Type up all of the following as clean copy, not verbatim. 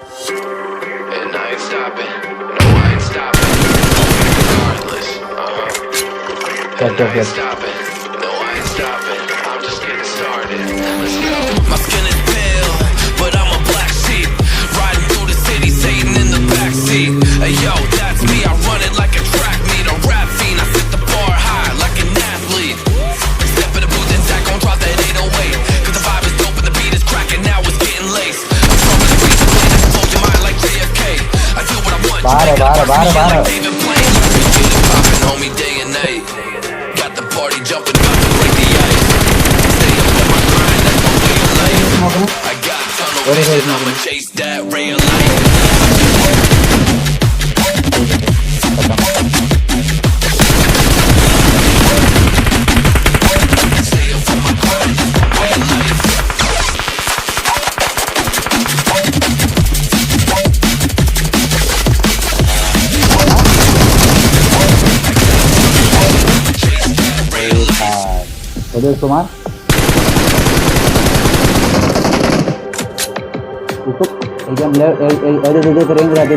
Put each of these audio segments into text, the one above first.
And I ain't stopping. No, I ain't stopping. Regardless. And I ain't stopping. No, I ain't stopping. I'm just getting started. Let's go. My skin is pale, but I'm a black sheep. Riding through the city, Satan in the backseat. Hey yo, that's me. I run it like a track meet, a rap fiend. I set the bar high like an athlete. Step in the booth and Zach gon' drop that 808. Cause the vibe is dope and the beat is cracking. Now it's getting laced. I'm from the streets, playing that blows your mind like JFK. I do what I want. Baru. David Blaine. Get it poppin', homie, day and night. Got the party jumping, about to break the ice. Stay up on my grind, that's my way of life. I got tunnel vision, I'ma chase that ray of light. Stay up on my grind, that's my way of life. Udah Sumar tutup jam ada kering berarti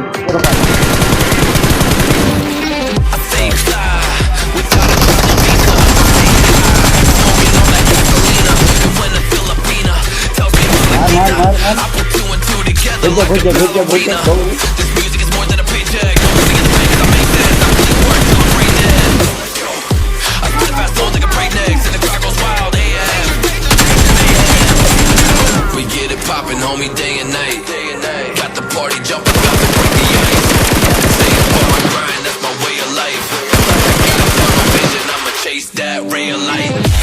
poppin', homie, day and night. Got the party jumping, about to break the ice. Stay up on my grind, that's my way of life. Got a tunnel vision, I'ma chase that ray of light.